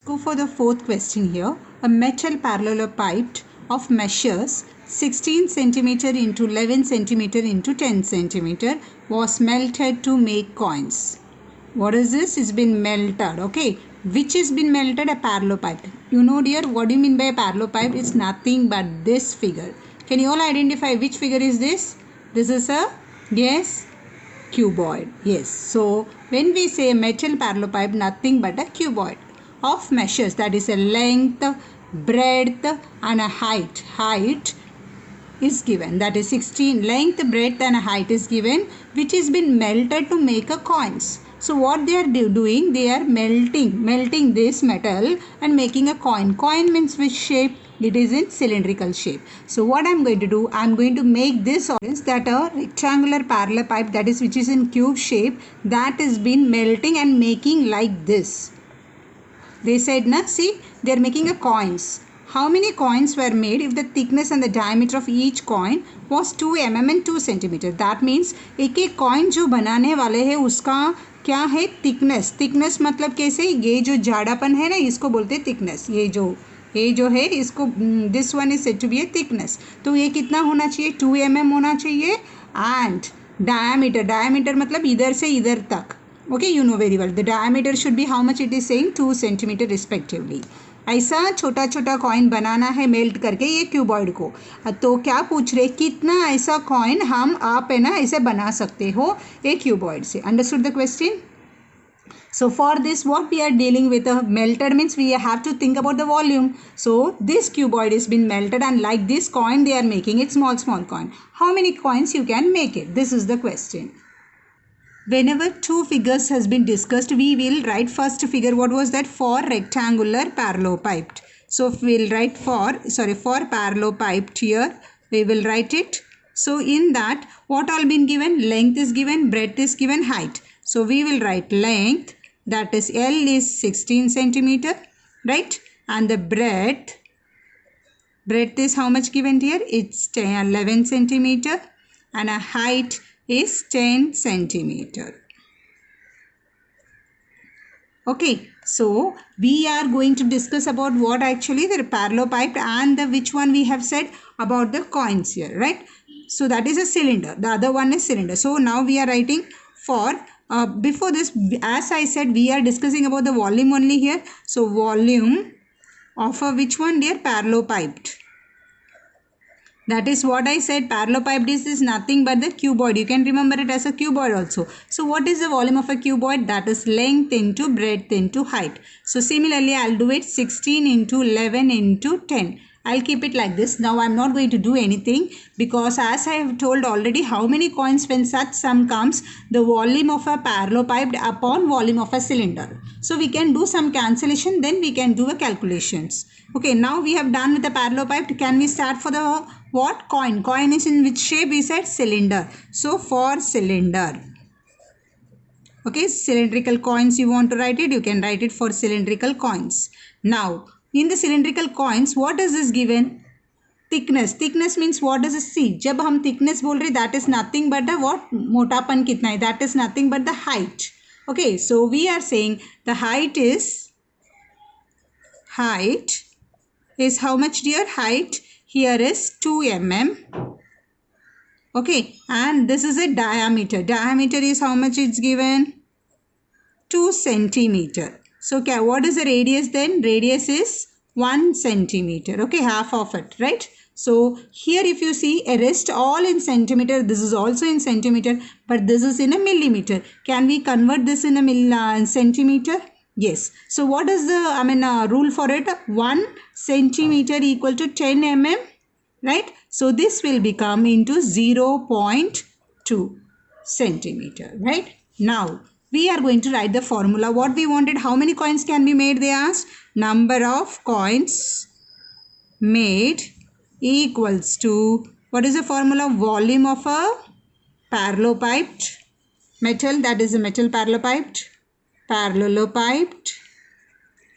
Go for the fourth question here. A metal parallelepiped of measures 16 centimeter into 11 centimeter into 10 centimeter was melted to make coins. What is this? It's been melted. Okay. Which has been melted? A parallelepiped. You know, dear, what do you mean by a parallelepiped? It's nothing but this figure. Can you all identify which figure is this? This is a, yes, cuboid. Yes. So when we say metal parallelepiped, nothing but a cuboid of measures, that is a length, breadth and a height. Height is given, that is 16. Length, breadth and height is given, which has been melted to make a coins. So what they are doing, they are melting this metal and making a coin. Coin means which shape? It is in cylindrical shape. So what I am going to do, I am going to make this orange, that a rectangular parallelepiped, that is which is in cube shape, that is been melting and making like this. They said, na, see, they are making a coins. How many coins were made if the thickness and the diameter of each coin was 2 mm and 2 cm? That means एक coin जो बनाने वाले हैं उसका क्या है? thickness. thickness मतलब कैसे? ये जो जाड़ापन है ना, इसको बोलते हैं thickness. ये जो है इसको, this one is said to be a thickness. तो ये कितना होना चाहिए? 2 mm होना चाहिए. And diameter मतलब इधर से इधर तक. Okay, you know very well. The diameter should be how much it is saying? 2 centimeter respectively. ऐसा छोटा छोटा कॉइन बनाना है मेल्ट करके ये क्यूबॉइड को. तो क्या पूछ रहे, कितना ऐसा कॉइन हम आप है ना ऐसे बना सकते हो एक क्यूबॉइड से. Understood the question? So for this, what we are dealing with, a melted means we have to think about the volume. So this cuboid has been melted and like this coin they are making it small coin. How many coins you can make it? This is the question. Whenever two figures has been discussed, we will write first figure. What was that? For rectangular parallelepiped. So we'll write for parallelepiped here. We will write it. So in that, what all been given? Length is given, breadth is given, height. So we will write length, that is L is 16 centimeter, right? And the breadth is how much given here? It's 11 centimeter. And a height is 10 centimeter. Okay, so we are going to discuss about what actually the parallelepiped and the which one we have said about the coins here, right? So that is a cylinder. The other one is cylinder. So now we are writing for, before this, as I said, we are discussing about the volume only here. So volume of a which one, dear? Parallelepiped. That is what I said, parallelepiped is nothing but the cuboid. You can remember it as a cuboid also. So what is the volume of a cuboid? That is length into breadth into height. So similarly, I'll do it 16 into 11 into 10. I'll keep it like this. Now I'm not going to do anything because as I have told already, how many coins when such sum comes, the volume of a parallelepiped upon volume of a cylinder. So we can do some cancellation, then we can do a calculations. Okay, now we have done with the parallelepiped. Can we start for the what? Coin. Coin is in which shape? We said cylinder. So for cylinder. Okay, cylindrical coins you want to write it, you can write it for cylindrical coins. Now, in the cylindrical coins, what is this given? Thickness. Thickness means what does it see? जब हम thickness बोल रहे, that is nothing but the what? मोटापन कितना है? That is nothing but the height. Okay, so we are saying the height is how much, dear? Height here is 2 mm. Okay, and this is a diameter. Diameter is how much it's given? 2 centimeter. So what is the radius then? Radius is 1 centimeter. Okay, half of it, right? So here if you see, a rest all in centimeter. This is also in centimeter, but this is in a millimeter. Can we convert this in a centimeter? Yes. So what is the rule for it? 1 centimeter equal to 10 mm, right? So this will become into 0.2 centimeter, right? Now we are going to write the formula. What we wanted, how many coins can be made? They asked. Number of coins made equals to, what is the formula? Volume of a parallelepiped metal, that is a metal parallelepiped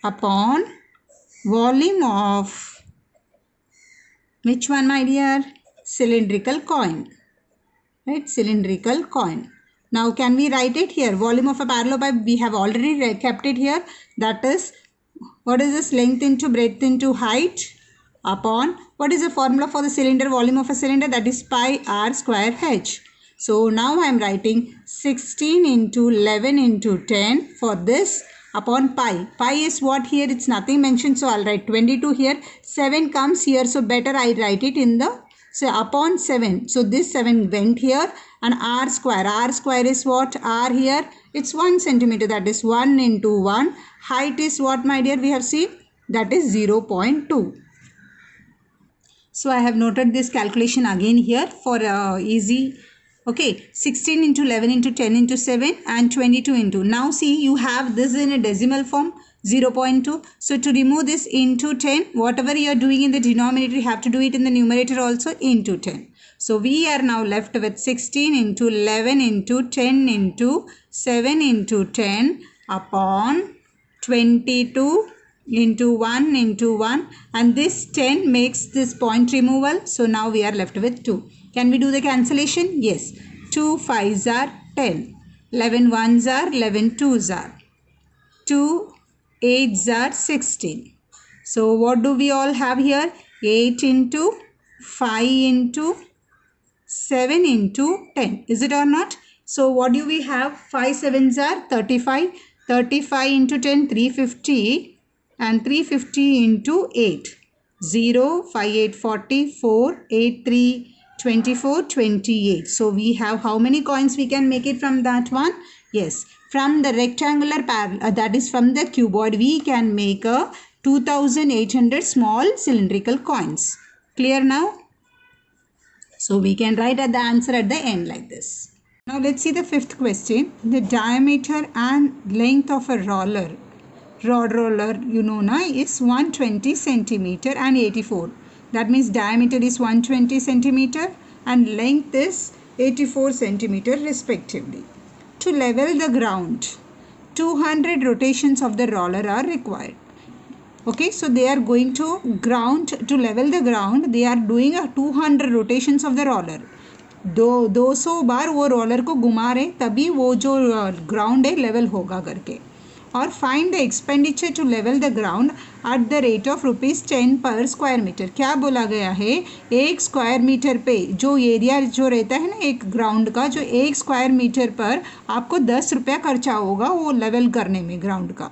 upon volume of which one, my dear? Cylindrical coin, right? Cylindrical coin. Now can we write it here? Volume of a parallelepiped, we have already kept it here. That is what is this, length into breadth into height upon, what is the formula for the cylinder, volume of a cylinder, that is pi r square h. So now I am writing 16 into 11 into 10 for this upon pi. Pi is what here, it's nothing mentioned, so I'll write 22 here. 7 comes here, so better I write it in the, so upon 7. So this 7 went here, and r square is what, r here, it's 1 centimeter, that is 1 into 1. Height is what, my dear, we have seen, that is 0.2. So I have noted this calculation again here for easy. Okay, 16 into 11 into 10 into 7 and 22 into. Now see, you have this in a decimal form, 0.2. So to remove this into 10, whatever you are doing in the denominator, you have to do it in the numerator also, into 10. So we are now left with 16 into 11 into 10 into 7 into 10 upon 22 into 1 into 1, and this 10 makes this point removal. So now we are left with 2. Can we do the cancellation? Yes. 2 5s are 10. 11 1s are 11 2s are. 2 8s are 16. So what do we all have here? 8 into 5 into 7 into 10. Is it or not? So what do we have? 5 7s are 35. 35 into 10, 350. And 350 into 8. 0, 5 8 40, 4, 8 3 24, 28. So we have how many coins we can make it from that one? Yes, from the rectangular that is from the cuboid, we can make a 2800 small cylindrical coins. Clear now? So we can write at the answer at the end like this. Now let's see the fifth question. The diameter and length of a rod roller, you know na, is 120 centimeter and 84. That means diameter is 120 centimeter and length is 84 centimeter respectively. To level the ground, 200 rotations of the roller are required. Okay, so they are going to level the ground, they are doing a 200 rotations of the roller. 200 बार वो roller को घुमा रहे, तभी वो जो ground है level होगा करके. और find the expenditure to level the ground at the rate of ₹10 पर स्क्वायर मीटर. क्या बोला गया है? एक स्क्वायर मीटर पे जो एरिया जो रहता है ना एक ग्राउंड का, जो एक स्क्वायर मीटर पर आपको 10 रुपया खर्चा होगा वो लेवल करने में ग्राउंड का.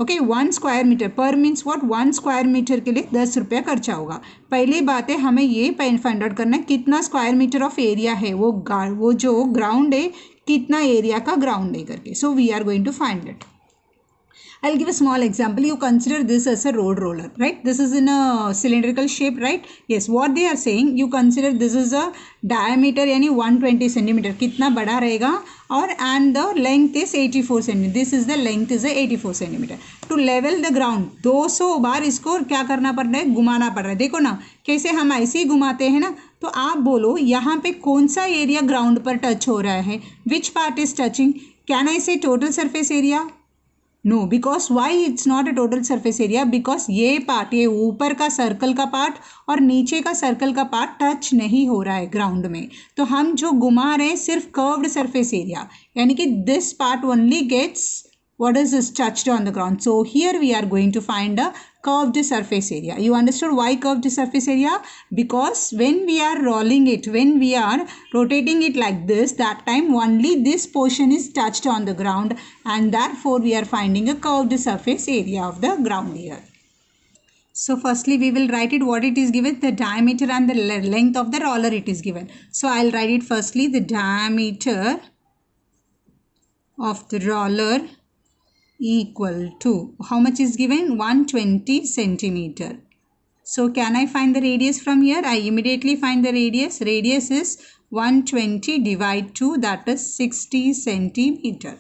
ओके, 1 स्क्वायर मीटर पर मीन्स व्हाट, 1 स्क्वायर मीटर के लिए 10 रुपया खर्चा होगा. पहली बात है हमें ये फाइंड आउट करना है कितना स्क्वायर मीटर ऑफ एरिया है वो जो ग्राउंड है, कितना एरिया का ग्राउंड है करके. So we are going to find it. I'll give a small example. You consider this as a road roller, right? This is in a cylindrical shape, right? Yes, what they are saying, you consider this is a diameter यानी 120 centimeter, कितना बड़ा रहेगा, और and the length is 84 centimeter. This is the length is 84 centimeter. To level the ground, 200 बार इसको क्या करना पड़ रहा है, घुमाना पड़ रहा है. देखो ना कैसे हम ऐसे ही घुमाते हैं ना. तो आप बोलो यहाँ पे कौन सा एरिया ग्राउंड पर टच हो रहा है? Which part is touching? Can I say total surface area? No, because why it's not a total surface area, because ये पार्ट, ये ऊपर का सर्कल का पार्ट और नीचे का सर्कल का पार्ट टच नहीं हो रहा है ग्राउंड में. तो हम जो घुमा रहे हैं सिर्फ कर्व्ड सरफेस एरिया, यानी कि this part only gets what is this touched on the ground. So here we are going to find a curved surface area. You understood why curved surface area? Because when we are rolling it, when we are rotating it like this, that time only this portion is touched on the ground, and therefore we are finding a curved surface area of the ground here. So firstly we will write it what it is given, the diameter and the length of the roller it is given. So I'll write it firstly, the diameter of the roller equal to, how much is given? 120 centimeter. So can I find the radius from here? I immediately find the radius. Radius is 120 divided 2, that is 60 centimeter.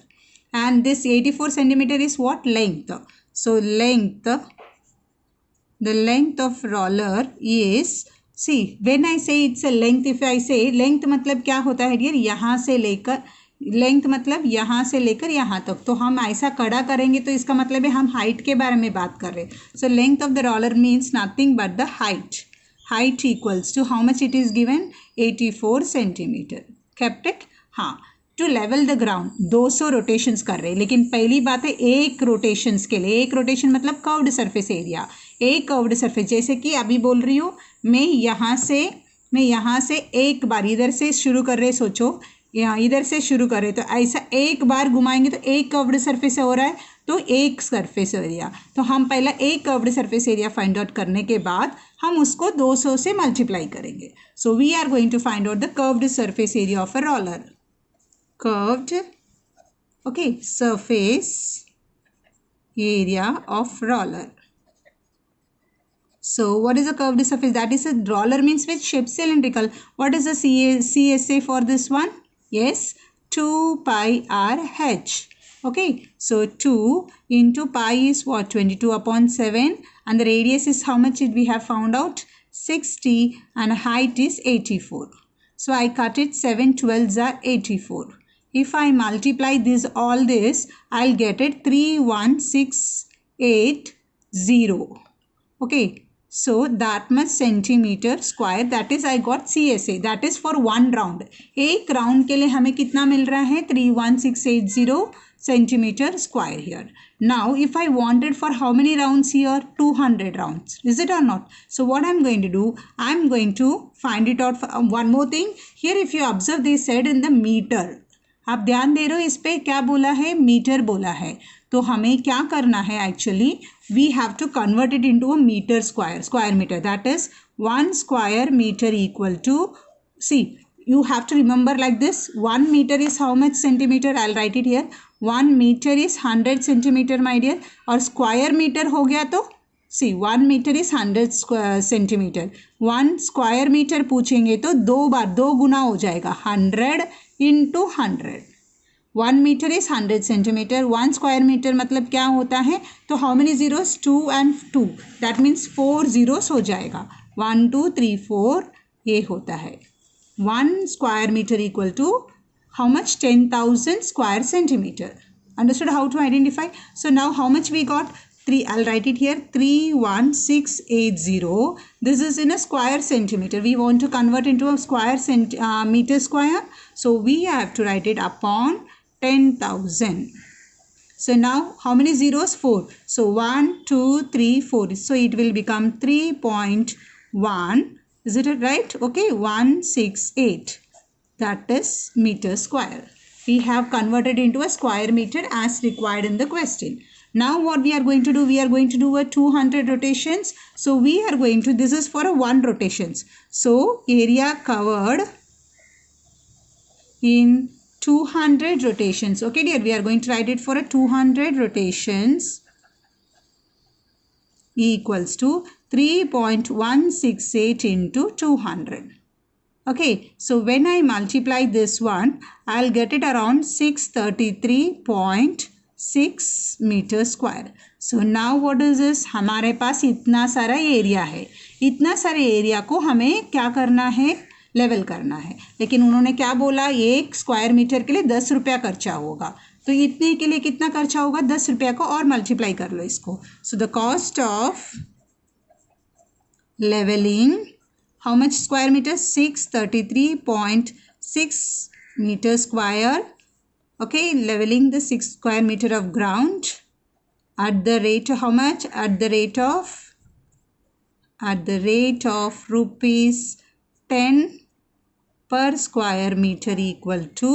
And this 84 centimeter is what? Length. So length, the length of roller is, see when I say it's a length, if I say length मतलब क्या होता है dear, यहाँ से लेकर, length मतलब यहाँ से लेकर यहाँ तक. तो हम ऐसा कड़ा करेंगे तो इसका मतलब है हम हाइट के बारे में बात कर रहे हैं. So length of the roller means nothing but the height. Height equals to how much it is given? 84 centimetre. Kept it. हाँ, to level the ground 200 rotations कर रहे हैं, लेकिन पहली बात है एक रोटेशंस के लिए, एक रोटेशन मतलब कर्व्ड सरफेस एरिया, एक कर्व्ड सरफेस, जैसे कि अभी बोल रही हूँ मैं यहाँ से एक बार इधर से शुरू कर रहे, सोचो यहाँ इधर से शुरू कर रहे तो ऐसा एक बार घुमाएंगे तो एक कर्व्ड सरफेस हो रहा है, तो एक सरफेस एरिया, तो हम पहला एक curved surface area find out करने के बाद हम उसको 200 से मल्टीप्लाई करेंगे. So we are going to find out the curved surface area of a roller. Curved, okay, surface area of roller. So what is a curved surface? That is a roller means with shape cylindrical. What is the CSA for this one? Yes, 2 pi r h. Okay, so 2 into pi is what? 22 upon 7, and the radius is how much we have found out? 60, and height is 84. So I cut it, 7 12s are 84. If I multiply this all this, I'll get it 31680. Okay, so that much centimeter square, that is I got CSA, that is for one round. एक round के लिए हमें कितना मिल रहा है? 31680 centimeter square here. Now if I wanted for how many rounds here? 200 rounds. Is it or not? So what I'm going to do, I'm going to find it out for one more thing. Here if you observe, they said in the meter. आप ध्यान दे रहे हो इस पे, क्या बोला है? Metre बोला है. तो हमें क्या करना है? Actually we have to convert it into a meter square meter. That is 1 square meter equal to, see you have to remember like this, 1 meter is how much centimeter? I'll write it here. 1 meter is 100 centimeter my dear, और square meter हो गया तो see 1 meter is 100 centimeter. 1 square meter पूछेंगे तो दो बार, दो गुना हो जाएगा, 100 into 100. 1 meter is 100 centimeter. 1 square meter मतलब क्या होता है? तो how many zeros? 2 and 2. That means 4 zeros हो जाएगा. 1 2 3 4 ये होता है. 1 square meter equal to how much? 10,000 square centimeter. Understood how to identify? So now how much we got? 3. I'll write it here, 31680. This is in a square centimeter. We want to convert into a square meter square. So we have to write it upon 10,000. So now how many zeros? 4. So 1 2 3 4. So it will become 3.1. Is it right? Okay, 168. That is meter square. We have converted into a square meter as required in the question. Now what we are going to do? We are going to do a 200 rotations. So we are going to, this is for a 1 rotations. So area covered in 200 rotations. Okay dear, we are going to write it for a 200 rotations equals to 3.168 into 200. Okay, so when I multiply this one, I'll get it around 633.6 meter square. So now what is this? हमारे पास इतना सारा area है, इतना सारे area को हमें क्या करना है? लेवल करना है. लेकिन उन्होंने क्या बोला? एक स्क्वायर मीटर के लिए 10 रुपया खर्चा होगा. तो इतने के लिए कितना खर्चा होगा? 10 रुपया को और मल्टीप्लाई कर लो इसको. So the cost of leveling, how much square meter? 633.6 meter square. Okay, leveling the 6 square meter of ground at the rate of how much? At the rate of rupees 10 per square meter equal to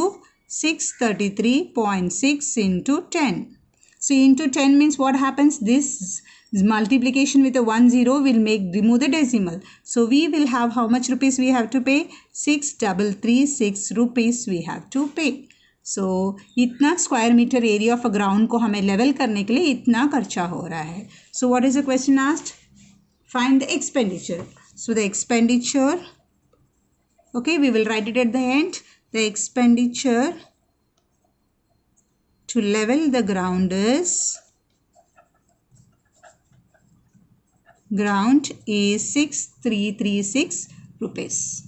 633.6 into 10. So into 10 means what happens? This multiplication with a 1 0 will remove the decimal. So we will have how much rupees we have to pay? 6336 rupees we have to pay. So इतना square meter area of a ground को हमें level करने के लिए इतना खर्चा हो रहा है. So what is the question asked? Find the expenditure. So the expenditure, okay, we will write it at the end. The expenditure to level the ground is 6336 rupees.